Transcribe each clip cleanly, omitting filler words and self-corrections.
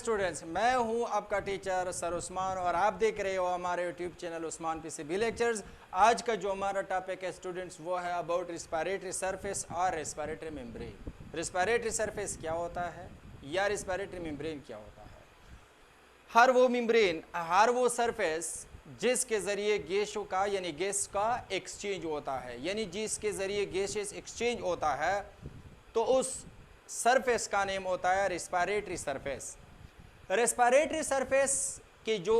Students, मैं हूं आपका टीचर सर उस्मान और आप देख रहे हो हमारे YouTube channel Usman PCB lectures. आज का जो हमारा टॉपिक है स्टूडेंट्स वो है अबाउट रिस्पिरेटरी सरफेस और रिस्पिरेटरी मेम्ब्रेन। रिस्पिरेटरी सरफेस क्या होता है या रिस्पिरेटरी मेम्ब्रेन क्या होता है। हर वो मेम्ब्रेन, हर वो सरफेस जिसके ज़रिए गैसों का यानी गैस का एक्सचेंज होता है, यानी जिसके ज़रिए गैसेस एक्सचेंज होता है, तो उस सरफेस का नेम होता है रिस्पिरेटरी सरफेस। रेस्पिरेटरी सरफेस की जो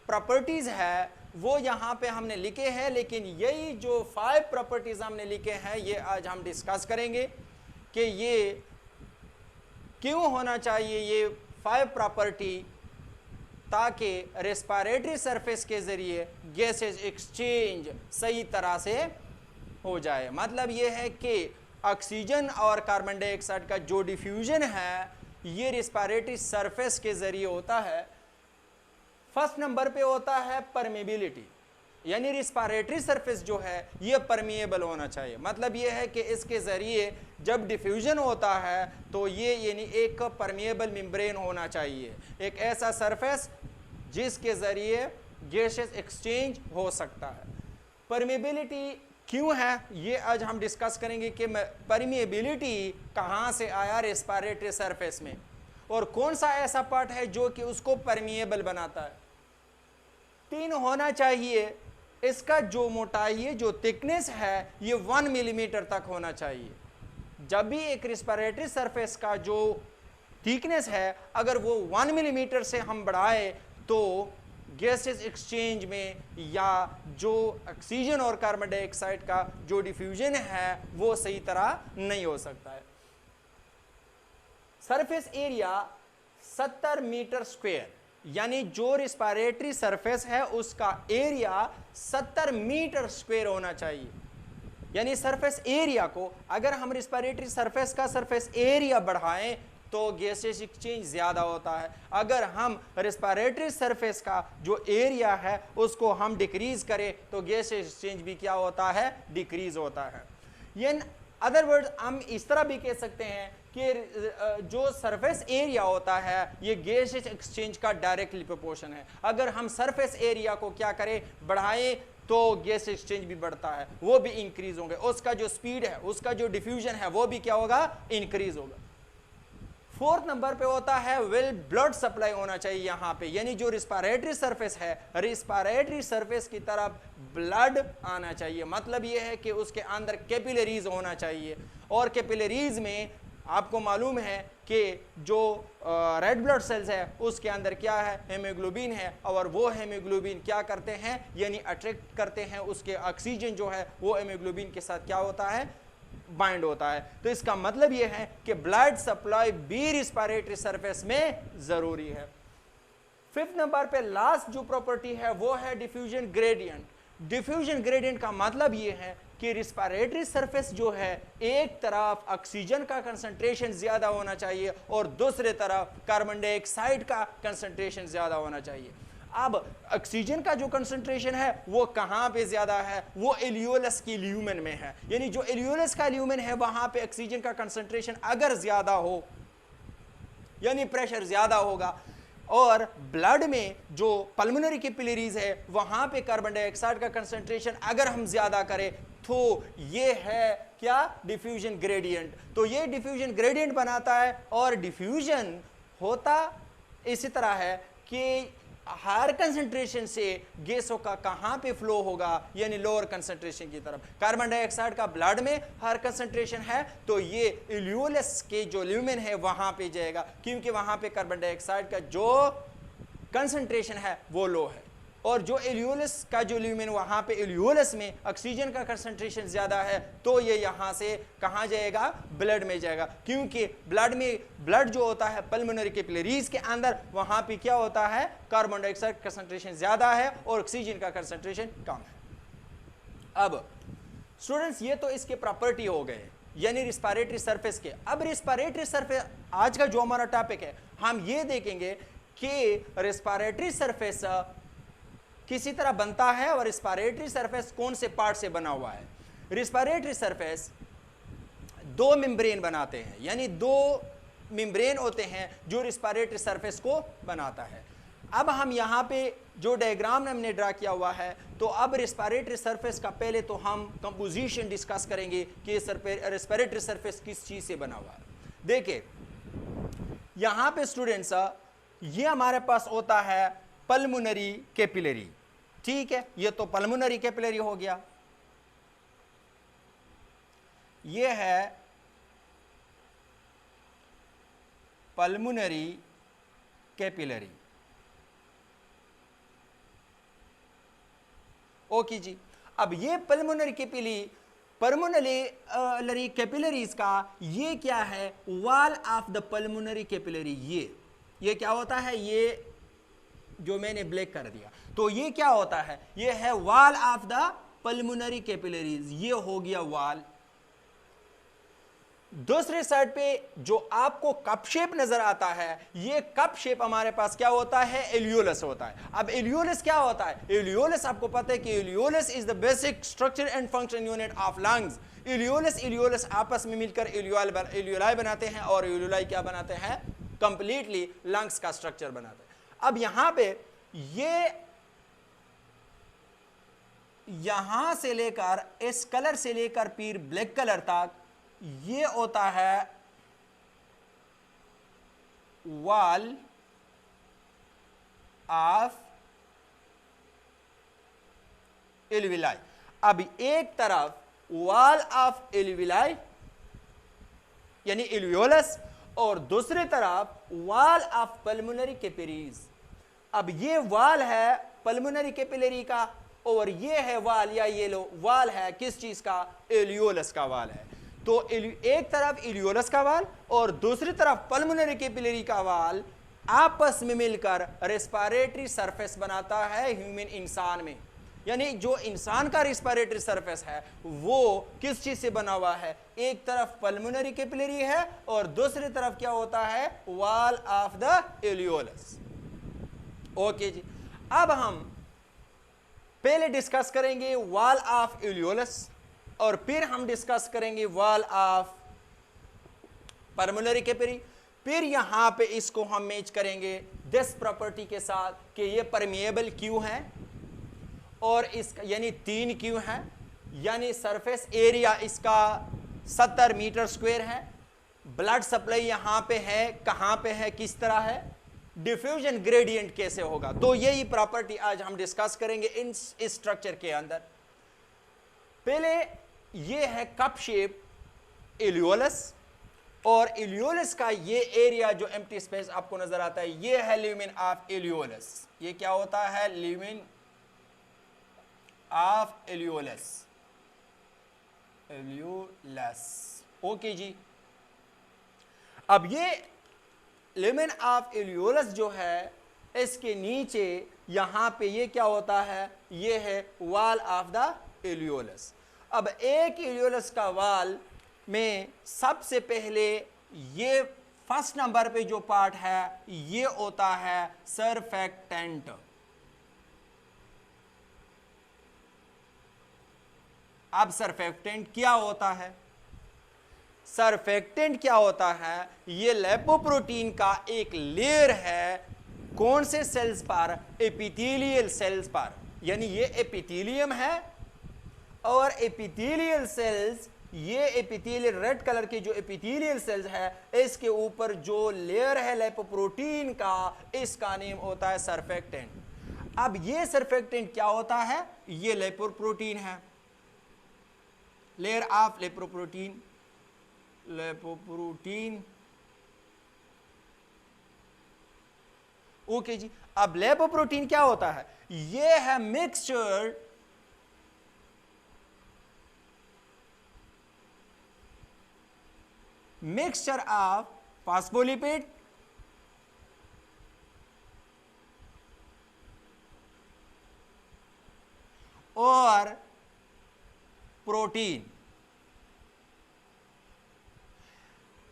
प्रॉपर्टीज़ है वो यहाँ पे हमने लिखे हैं, लेकिन यही जो 5 प्रॉपर्टीज़ हमने लिखे हैं ये आज हम डिस्कस करेंगे कि ये क्यों होना चाहिए ये 5 प्रॉपर्टी, ताकि रेस्पिरेटरी सरफेस के ज़रिए गैसेस एक्सचेंज सही तरह से हो जाए। मतलब ये है कि ऑक्सीजन और कार्बन डाइऑक्साइड का जो डिफ्यूजन है ये रिस्पिरेटरी सरफेस के ज़रिए होता है। फर्स्ट नंबर पे होता है परमेबिलिटी, यानी रिस्पिरेटरी सरफेस जो है ये परमिएबल होना चाहिए। मतलब ये है कि इसके ज़रिए जब डिफ्यूजन होता है तो ये यानी एक परमिएबल मेम्ब्रेन होना चाहिए, एक ऐसा सरफेस जिसके ज़रिए गैसेस एक्सचेंज हो सकता है। परमिएबिलिटी क्यों है ये आज हम डिस्कस करेंगे कि परमिएबिलिटी कहाँ से आया रेस्पिरेटरी सरफेस में और कौन सा ऐसा पार्ट है जो कि उसको परमिएबल बनाता है। 3 होना चाहिए, इसका जो मोटाई है, जो थिकनेस है ये 1 मिलीमीटर तक होना चाहिए। जब भी एक रेस्पिरेटरी सरफेस का जो थिकनेस है अगर वो 1 मिलीमीटर से हम बढ़ाए तो गैसेस एक्सचेंज में या जो ऑक्सीजन और कार्बन डाइऑक्साइड का जो डिफ्यूजन है वो सही तरह नहीं हो सकता है। सरफेस एरिया 70 मीटर स्क्वायर, यानी जो रिस्पिरेटरी सरफेस है उसका एरिया 70 मीटर स्क्वायर होना चाहिए। यानी सरफेस एरिया को अगर हम रिस्पिरेटरी सरफेस का सरफेस एरिया बढ़ाएं तो गैसेस एक्सचेंज ज़्यादा होता है। अगर हम रेस्पिरेटरी सरफेस का जो एरिया है उसको हम डिक्रीज़ करें तो गैस एक्सचेंज भी क्या होता है, डिक्रीज़ होता है। इन अदर वर्ड्स हम इस तरह भी कह सकते हैं कि जो सरफेस एरिया होता है ये गैस एक्सचेंज का डायरेक्टली प्रोपोर्शन है। अगर हम सरफेस एरिया को क्या करें, बढ़ाएं, तो गैस एक्सचेंज भी बढ़ता है, वो भी इंक्रीज होंगे, उसका जो स्पीड है, उसका जो डिफ्यूजन है वो भी क्या होगा, इंक्रीज होगा। 4th नंबर पे होता है वेल ब्लड सप्लाई होना चाहिए यहाँ पे, यानी जो रिस्पिरेटरी सरफेस है, रिस्पिरेटरी सरफेस की तरफ ब्लड आना चाहिए। मतलब ये है कि उसके अंदर कैपिलरीज होना चाहिए, और कैपिलरीज में आपको मालूम है कि जो रेड ब्लड सेल्स है उसके अंदर क्या है, हेमोग्लोबिन है, और वो हेमोग्लोबिन क्या करते हैं, यानी अट्रैक्ट करते हैं, उसके ऑक्सीजन जो है वो हेमोग्लोबिन के साथ क्या होता है, बाइंड होता है। तो इसका मतलब यह है कि ब्लड सप्लाई भी रिस्पिरेटरी सरफेस में जरूरी है। 5th नंबर पे लास्ट जो प्रॉपर्टी है वो है डिफ्यूजन ग्रेडियंट। डिफ्यूजन ग्रेडियंट का मतलब यह है कि रिस्पिरेटरी सरफेस जो है एक तरफ ऑक्सीजन का कंसंट्रेशन ज्यादा होना चाहिए और दूसरे तरफ कार्बन डाइऑक्साइड का कंसंट्रेशन ज्यादा होना चाहिए। अब ऑक्सीजन का जो कंसंट्रेशन है वो कहाँ पे ज्यादा है, वो एलियोलस की ल्यूमेन में है। यानी जो एलियोलस का ल्यूमेन है वहां पे ऑक्सीजन का कंसंट्रेशन अगर ज्यादा हो, यानी प्रेशर ज्यादा होगा, और ब्लड में जो पल्मोनरी कैपिलरीज है वहां पे कार्बन डाइऑक्साइड का कंसंट्रेशन अगर हम ज्यादा करें तो ये है क्या, डिफ्यूजन ग्रेडियंट। तो ये डिफ्यूजन ग्रेडियंट बनाता है, और डिफ्यूजन होता इसी तरह है कि हायर कंसंट्रेशन से गैसों का कहां पे फ्लो होगा, यानी लोअर कंसंट्रेशन की तरफ। कार्बन डाइऑक्साइड का ब्लड में हायर कंसंट्रेशन है तो ये इल्यूलस के जो ल्यूमेन है वहां पे जाएगा, क्योंकि वहां पे कार्बन डाइऑक्साइड का जो कंसंट्रेशन है वो लो है, और जो एलियोलस का जो ल्यूमेन वहां पे एलियोलस में ऑक्सीजन का कंसंट्रेशन ज्यादा है तो ये यहां से कहां जाएगा, ब्लड में जाएगा, क्योंकि ब्लड में ब्लड जो होता है पल्मोनरी कैपिलरीज के अंदर वहां पे क्या होता है, कार्बन डाइऑक्साइड कंसंट्रेशन ज्यादा है और ऑक्सीजन का कंसंट्रेशन कम है। अब स्टूडेंट्स ये तो इसके प्रॉपर्टी हो गए, यानी रिस्पिरेटरी सरफेस के। अब रिस्पिरेटरी सरफेस आज का जो हमारा टॉपिक है हम ये देखेंगे कि रिस्पिरेटरी सरफेस किसी तरह बनता है और रिस्पिरेटरी सरफेस कौन से पार्ट से बना हुआ है। रिस्पिरेटरी सरफेस 2 मेम्ब्रेन बनाते हैं, यानी 2 मेम्ब्रेन होते हैं जो रिस्पिरेटरी सरफेस को बनाता है। अब हम यहाँ पे जो डायग्राम हमने ड्रा किया हुआ है, तो अब रिस्पिरेटरी सरफेस का पहले तो हम कंपोजिशन डिस्कस करेंगे कि रिस्पिरेटरी सरफेस किस चीज से बना हुआ है। देखिए यहाँ पे स्टूडेंट्स, ये हमारे पास होता है पल्मोनरी कैपिलरी, ठीक है, ये तो पल्मोनरी कैपिलरी हो गया। ये है पल्मोनरी कैपिलरी, ओके जी। अब ये पल्मोनरी कैपिलरीज का ये क्या है, wall of the pulmonary capillary. ये क्या होता है, ये जो मैंने ब्लैक कर दिया, तो ये क्या होता है, ये है wall of the pulmonary capillaries, ये हो गया वॉल। दूसरे साइड पे जो आपको कप शेप नजर आता है, ये कप शेप हमारे पास क्या होता है, एलियोलस होता है। अब एलियोलस क्या होता है, एलियोलस आपको पता है कि alveolus is the basic structure and function unit of lungs. Alveolus आपस में मिलकर एलियोलाई बनाते हैं और एलियोलाई क्या बनाते हैं, कंप्लीटली लंग्स का स्ट्रक्चर बनाते हैं। अब यहां पे ये यहां से लेकर इस कलर से लेकर फिर ब्लैक कलर तक ये होता है वॉल ऑफ एल्विलाई। अब एक तरफ वॉल ऑफ एल्विलाई यानी एल्वियोलस और दूसरी तरफ वॉल ऑफ पल्मोनरी कैपिलरीज। अब ये वॉल है पल्मोनरी कैपिलरी का और ये है वॉल या ये लो वॉल है किस चीज का, एलियोलस का वॉल है। तो एक तरफ एलियोलस का वाल और दूसरी तरफ पल्मोनरी कैपिलरी का वाल आपस में मिलकर रेस्पिरेटरी सरफेस बनाता है ह्यूमन इंसान में। यानी जो इंसान का रेस्पिरेटरी सरफेस है वो किस चीज से बना हुआ है, एक तरफ पल्मोनरी कैपिलरी है और दूसरी तरफ क्या होता है, वॉल ऑफ द एलियोलस। ओके जी, अब हम पहले डिस्कस करेंगे वॉल ऑफ एलियोलस और फिर हम डिस्कस करेंगे वॉल ऑफ पल्मोनरी कैपिलरी। फिर यहां पे इसको हम मैच करेंगे दिस प्रॉपर्टी के साथ कि ये परमिएबल क्यों है और इसका यानी 3 क्यों है, यानी सरफेस एरिया इसका 70 मीटर स्क्वायर है। ब्लड सप्लाई यहां पे है, कहां पे है, किस तरह है, डिफ्यूजन ग्रेडियंट कैसे होगा, तो यही प्रॉपर्टी आज हम डिस्कस करेंगे इस स्ट्रक्चर के अंदर। पहले ये है कप शेप एलियोलस और एलियोलस का ये एरिया जो एम्प्टी स्पेस आपको नजर आता है ये है ल्यूमेन ऑफ एलियोलस। ये क्या होता है, ल्यूमेन ऑफ एलियोलस, ओके जी। अब ये ल्यूमेन ऑफ एलियोलस जो है इसके नीचे यहां पे ये क्या होता है, ये है वॉल ऑफ द एलियोलस। अब एक एलियोलस का वाल में सबसे पहले ये फर्स्ट नंबर पे जो पार्ट है ये होता है सरफेक्टेंट। अब सरफेक्टेंट क्या होता है, सरफेक्टेंट क्या होता है, ये लिपोप्रोटीन का एक लेयर है। कौन से सेल्स पर, एपिथेलियल सेल्स पर, यानी ये एपिथेलियम है और एपिथेलियल सेल्स, ये एपिथेलियल रेड कलर के जो एपिथेलियल सेल्स है इसके ऊपर जो लेयर है लिपोप्रोटीन का, इसका नेम होता है सरफेक्टेंट। अब ये सरफेक्टेंट क्या होता है, ये लिपोप्रोटीन है, लेयर ऑफ लिपोप्रोटीन, ओके जी। अब लिपोप्रोटीन क्या होता है, ये है मिक्सचर ऑफ फॉस्फोलिपिड और protein.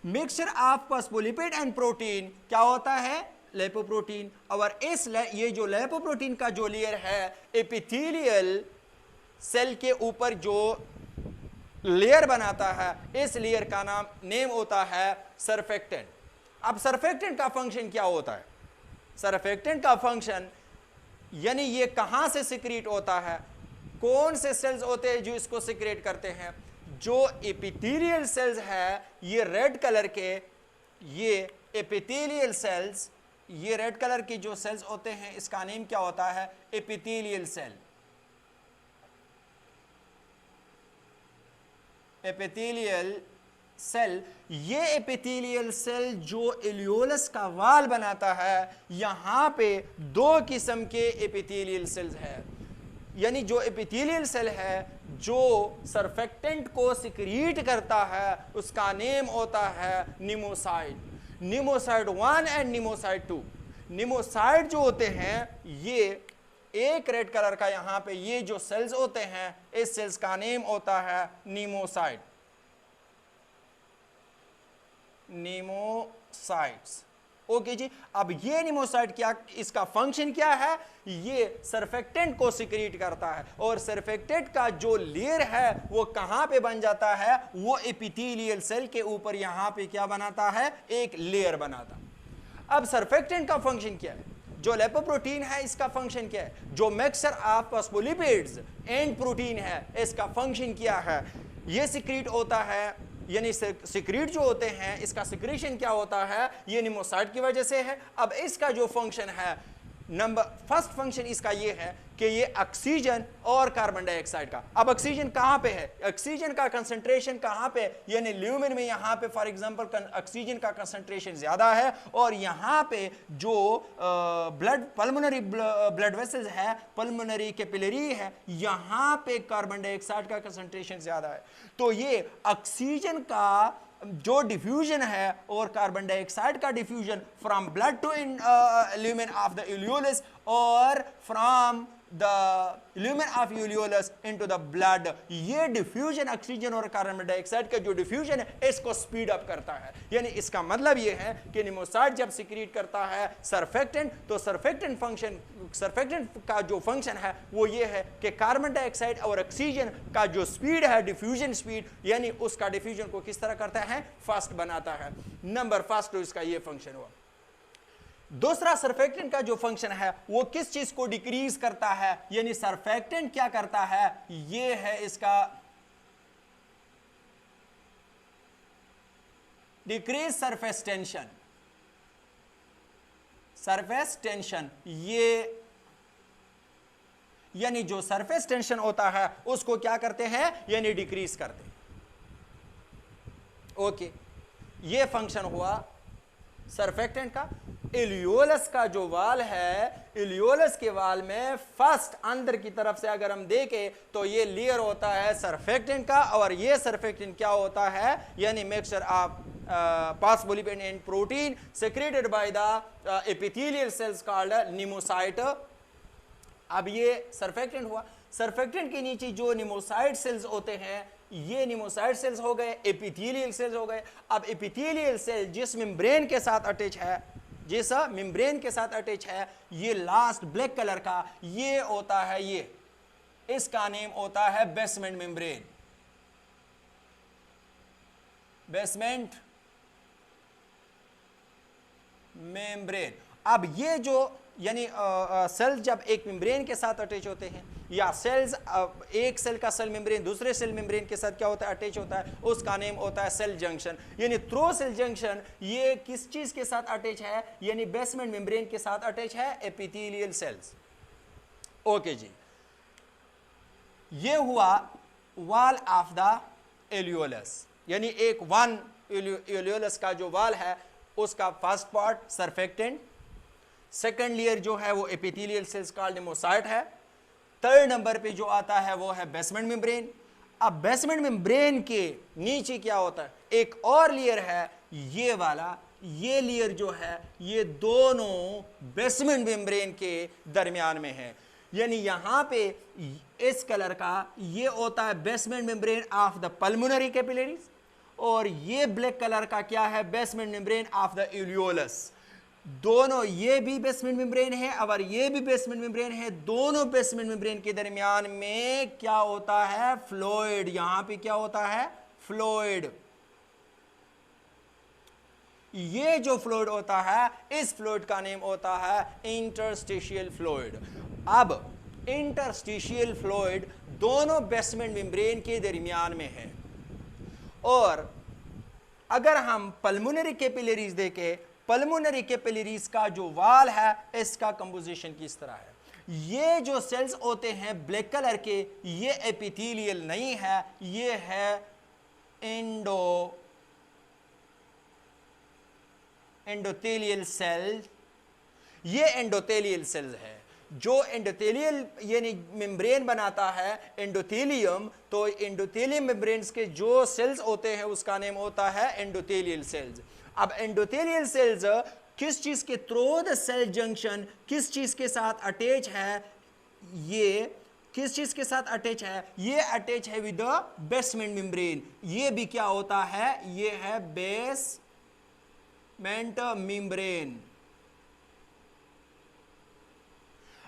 Mixture of phospholipid and protein क्या होता है, लिपोप्रोटीन। और ये जो लिपोप्रोटीन का जो लेयर है एपिथेलियल सेल के ऊपर जो लेयर बनाता है, इस लेयर का नेम होता है सरफेक्टेंट। अब सरफेक्टेंट का फंक्शन क्या होता है? सरफेक्टेंट का फंक्शन यानी ये कहां से सिक्रीट होता है, कौन से सेल्स होते हैं जो इसको सिक्रेट करते हैं? जो एपिथेलियल सेल्स है, ये रेड कलर के, ये एपिथेलियल सेल्स, ये रेड कलर की जो सेल्स होते हैं इसका नेम क्या होता है? Epithelial cell. एपिथेलियल सेल, ये एपिथेलियल सेल जो इलियोलस का वाल बनाता है, यहां पे दो किस्म के एपिथेलियल सेल्स है। यानी जो एपिथेलियल सेल है जो सरफेक्टेंट को सिक्रीट करता है उसका नेम होता है निमोसाइड। निमोसाइड 1 एंड निमोसाइड 2। निमोसाइड जो होते हैं, ये एक रेड कलर का यहां पे ये जो सेल्स होते हैं, इस सेल्स का नेम होता है निमोसाइड। निमोसाइड्स, ओके जी। अब ये निमोसाइड क्या, इसका फंक्शन क्या है? ये सरफेक्टेंट को सिक्रीट करता है, और सरफेक्टेंट का जो लेयर है वो कहां पे बन जाता है? वो एपिथेलियल सेल के ऊपर यहां पे क्या बनाता है? एक लेयर बनाता। अब सरफेक्टेंट का फंक्शन क्या है? जो लिपोप्रोटीन है इसका फंक्शन क्या है? जो mixture of phospholipids and protein है इसका फंक्शन क्या है? ये सिक्रीट होता है, यानी सिक्रीट जो होते हैं इसका सिक्रीशन क्या होता है? ये निमोसाइड की वजह से है। अब इसका जो फंक्शन है, फर्स्ट फंक्शन इसका ये है कि ये ऑक्सीजन और कार्बन डाइऑक्साइड का। अब ऑक्सीजन कहां पे है? ऑक्सीजन का कंसंट्रेशन कहां पे? यानी ल्यूमेन में यहां पे फॉर एग्जांपल ऑक्सीजन का कंसंट्रेशन ज्यादा है, और यहां पे जो पल्मोनरी ब्लड वेसल्स है, पल्मोनरी कैपिलरी है, यहां पे कार्बन डाइऑक्साइड का कंसंट्रेशन ज्यादा है। तो ये ऑक्सीजन का जो डिफ्यूजन है और कार्बन डाइऑक्साइड का diffusion from blood to lumen of the alveolus और from the lumen of alveolus into the blood, ये डिफ्यूजन ऑक्सीजन और कार्बन डाइऑक्साइड का जो डिफ्यूजन है इसको स्पीड अप करता है। यानी इसका मतलब ये है कि निमोसाइड जब सिक्रीट करता है सरफेक्टेंट, तो सरफेक्टेंट का जो फंक्शन है वो ये है कि कार्बन डाइऑक्साइड और ऑक्सीजन का जो स्पीड है, डिफ्यूजन स्पीड, यानी उसका डिफ्यूजन को किस तरह करता है? फास्ट बनाता है। नंबर फर्स्ट तो इसका ये फंक्शन हुआ। दूसरा, सरफेक्टेंट का जो फंक्शन है वो किस चीज को डिक्रीज करता है? यानी सरफेक्टेंट क्या करता है? ये है इसका decrease surface tension. Surface tension, ये यानी जो सरफेस टेंशन होता है उसको क्या करते हैं? यानी डिक्रीज करते हैं। ओके, ये फंक्शन हुआ सरफेक्टेंट का। इलियोलस का जो वाल है, इलियोलस के वाल में फर्स्ट अंदर की तरफ से अगर हम देखें तो ये लेयर होता है सरफेक्टेंट का, और ये सरफेक्टेंट क्या होता है? यानी mixture of phospholipid and protein secreted by the epithelial cells called pneumocyte. अब ये सरफेक्टेंट हुआ। सरफेक्टेंट के नीचे जो निमोसाइड सेल्स होते हैं, ये निमोसाइड सेल्स हो गए, एपिथेलियल सेल्स हो गए। अब एपिथेलियल सेल जिस मेम्ब्रेन के साथ अटैच है, जैसा मेम्ब्रेन के साथ अटैच है, ये लास्ट ब्लैक कलर का ये होता है, ये इसका नेम होता है बेसमेंट मेम्ब्रेन। Basement membrane. अब ये जो यानी सेल्स जब एक मेम्ब्रेन के साथ अटैच होते हैं, या सेल्स एक सेल का सेल मेम्ब्रेन दूसरे सेल मेम्ब्रेन के साथ क्या होता है? अटैच होता है, उसका नेम होता है सेल जंक्शन। यानी थ्रो सेल जंक्शन ये किस चीज के साथ अटैच है? यानी बेसमेंट मेम्ब्रेन के साथ अटैच है, एपिथेलियल सेल्स। ओके जी, ये हुआ वॉल ऑफ द इलियोलस। यानी एक वन इलियोलस का जो वॉल है उसका first part surfactant, second layer जो है वो एपिथेलियल सेल्स कॉल्ड निमोसाइट है, थर्ड नंबर पे जो आता है वो है बेसमेंट मेम्ब्रेन। अब बेसमेंट मेम्ब्रेन के नीचे क्या होता है? एक और लेयर है, ये वाला, ये लेयर जो है ये दोनों बेसमेंट मेम्ब्रेन के दरमियान में है। यानी यहां पे इस कलर का ये होता है basement membrane of the pulmonary capillaries, और ये ब्लैक कलर का क्या है? Basement membrane of the alveolus. दोनों, ये भी बेसमेंट मेम्ब्रेन है और ये भी बेसमेंट मेम्ब्रेन है। दोनों बेसमेंट मेम्ब्रेन के दरमियान में क्या होता है? फ्लूइड। यहां पे क्या होता है? फ्लूइड। ये जो फ्लूइड होता है, इस फ्लूइड का नेम होता है इंटरस्टिशियल फ्लूइड। अब इंटरस्टिशियल फ्लूइड दोनों बेसमेंट मेम्ब्रेन के दरमियान में है। और अगर हम पल्मोनरी कैपिलरीज देखें, पल्मोनरी कैपिलरीज का जो वाल है, इसका कंपोजिशन किस तरह है। ये जो सेल्स होते हैं ब्लैक कलर के, ये एपिथेलियल नहीं है, ये है एंडोथेलियल सेल। ये एंडोथेलियल सेल्स है। जो एंडोथेलियल यानी मेम्ब्रेन बनाता है एंडोथेलियम, तो एंडोथेलियम मेम्ब्रेन्स के जो सेल्स होते हैं उसका नेम होता है एंडोथेलियल सेल्स। अब एंडोथेलियल सेल्स किस चीज के थ्रू द सेल जंक्शन किस चीज के साथ अटैच है, ये किस चीज के साथ अटैच है, ये अटैच है विद द बेसमेंट मेम्ब्रेन। ये भी क्या होता है, ये है बेसमेंट मेम्ब्रेन।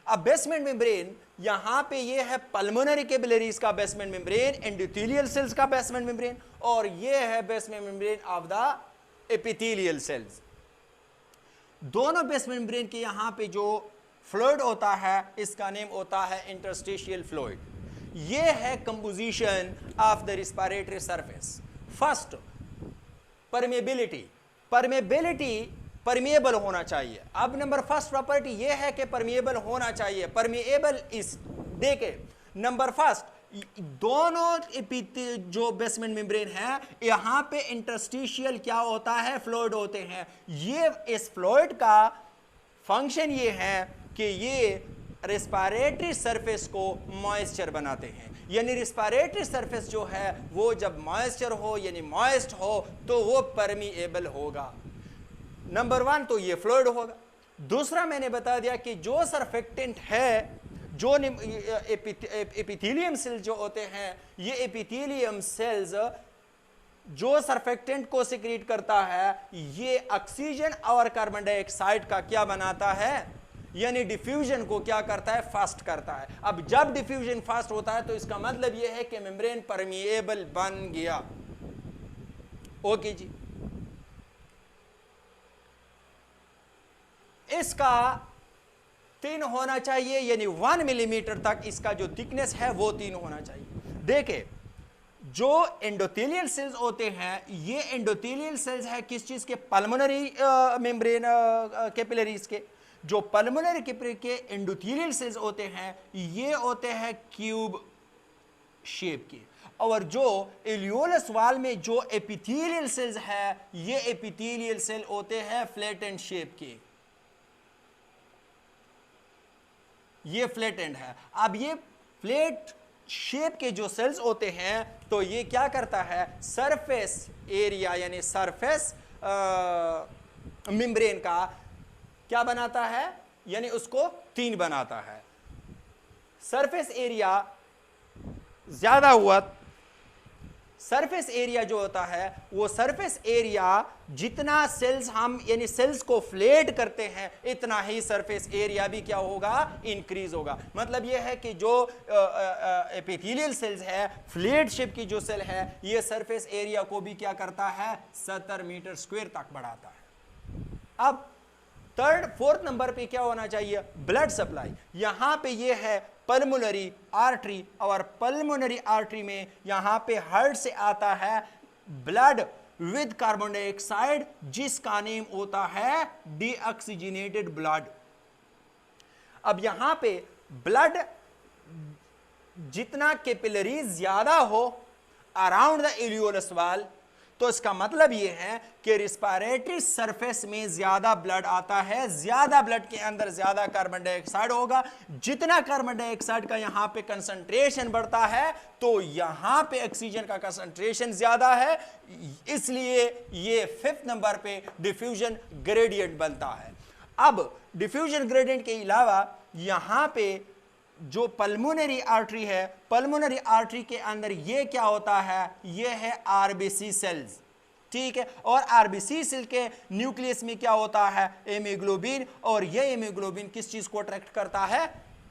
अब बेसमेंट मेम्ब्रेन यहां पे ये है पल्मोनरी कैपिलरीज का बेसमेंट मेम्ब्रेन, एंडोथेलियल सेल्स का बेसमेंट मेम्ब्रेन, और ये है basement membrane of the epithelial sales. दोनों बेसमेंट मेम्ब्रेन के यहां पे जो फ्लूइड होता है, इसका नेम होता है इंटरस्टिशियल फ्लूइड। ये है composition of the respiratory surface. First, permeability. Permeable होना चाहिए। अब नंबर फर्स्ट प्रॉपर्टी ये है कि परमेएबल होना चाहिए। परमेएबल इस देखे नंबर फर्स्ट, दोनों जो बेसमेंट मेम्ब्रेन है, यहां पे इंटरस्टिशियल क्या होता है, फ्लूइड होते हैं। ये इस फ्लूइड का फंक्शन ये है कि ये रेस्पिरेटरी सरफेस को मॉइस्चर बनाते हैं। यानी रेस्पिरेटरी सरफेस जो है वो जब मॉइस्चर हो यानी मॉइस्ट हो तो वो परमेएबल होगा। नंबर वन तो ये फ्लूइड होगा। दूसरा मैंने बता दिया कि जो सरफेक्टेंट है, जो एपिथेलियम सेल्स जो होते हैं, ये एपिथेलियम सेल्स जो सरफेक्टेंट को सिक्रीट करता है, ये ऑक्सीजन और कार्बन डाइऑक्साइड का क्या बनाता है, यानी डिफ्यूजन को क्या करता है, फास्ट करता है। अब जब डिफ्यूजन फास्ट होता है तो इसका मतलब यह है कि मेम्ब्रेन परमेएबल बन गया। ओके जी, इसका 3 होना चाहिए, यानी 1 मिलीमीटर तक इसका जो थिकनेस है वो 3 होना चाहिए। देखे जो एंडोथेलियल सेल्स होते हैं, ये एंडोथेलियल सेल्स है किस चीज के, पल्मोनरी मेम्ब्रेन कैपिलरीज के। जो पल्मोनरी कैपिलरी के एंडोथेलियल सेल्स होते हैं, ये होते हैं क्यूब शेप के। और जो एलियोलस वाल में जो एपिथेलियल सेल्स है, ये एपिथेलियल सेल होते हैं फ्लैट एंड शेप के। ये फ्लैट एंड है। अब ये फ्लैट शेप के जो सेल्स होते हैं, तो ये क्या करता है, सरफेस एरिया यानी सरफेस मेम्ब्रेन का क्या बनाता है, यानी उसको 3 बनाता है। सरफेस एरिया ज्यादा हुआ, सरफेस एरिया जो होता है वो सरफेस एरिया जितना सेल्स हम यानी सेल्स को फ्लेट करते हैं, इतना ही सरफेस एरिया भी क्या होगा, इंक्रीज होगा। मतलब ये है कि जो एपिथेलियल सेल्स है, फ्लेट शेप की जो सेल है, ये सरफेस एरिया को भी क्या करता है, 70 मीटर स्क्वायर तक बढ़ाता है। अब फोर्थ नंबर पे क्या होना चाहिए, ब्लड सप्लाई। यहां पे ये है पल्मोनरी आर्टरी, और पल्मोनरी आर्टरी में यहां पे हार्ट से आता है ब्लड विद कार्बन डाइऑक्साइड, जिसका नेम होता है डीऑक्सीजनेटेड ब्लड। अब यहां पे ब्लड जितना कैपिलरीज ज्यादा हो अराउंड द एलियोलस वाल, तो इसका मतलब यह है कि रेस्पिरेटरी सरफेस में ज्यादा ब्लड आता है, ज्यादा ब्लड के अंदर ज्यादा कार्बन डाइऑक्साइड होगा। जितना कार्बन डाइऑक्साइड का यहां पे कंसंट्रेशन बढ़ता है, तो यहां पे ऑक्सीजन का कंसंट्रेशन ज्यादा है, इसलिए ये 5th नंबर पे डिफ्यूजन ग्रेडियंट बनता है। अब डिफ्यूजन ग्रेडियंट के अलावा यहां पे जो पल्मोनरी आर्टरी है, पल्मोनरी आर्टरी के अंदर ये क्या होता है, ये है आरबीसी सेल्स, ठीक है। और आरबीसी सेल के न्यूक्लियस में क्या होता है, हेमोग्लोबिन, और ये हेमोग्लोबिन किस चीज को अट्रैक्ट करता है,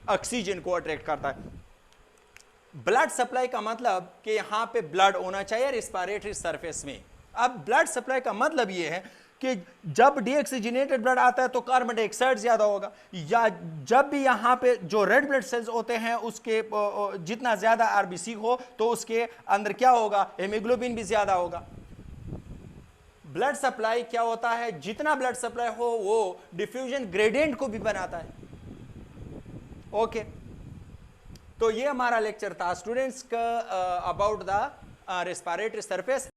ऑक्सीजन को अट्रैक्ट करता है। ब्लड सप्लाई का मतलब कि यहां पे ब्लड होना चाहिए रेस्पिरेटरी सरफेस में। अब ब्लड सप्लाई का मतलब ये है कि जब डीऑक्सीजनेटेड ब्लड आता है तो कार्बन डाइऑक्साइड ज्यादा होगा, या जब भी यहां पे जो रेड ब्लड सेल्स होते हैं उसके जितना ज्यादा आरबीसी हो तो उसके अंदर क्या होगा, हेमोग्लोबिन भी ज्यादा होगा। ब्लड सप्लाई क्या होता है, जितना ब्लड सप्लाई हो वो डिफ्यूजन ग्रेडियंट को भी बनाता है। ओके, तो ये हमारा लेक्चर था स्टूडेंट्स का अबाउट द रेस्पिरेटरी सरफेस।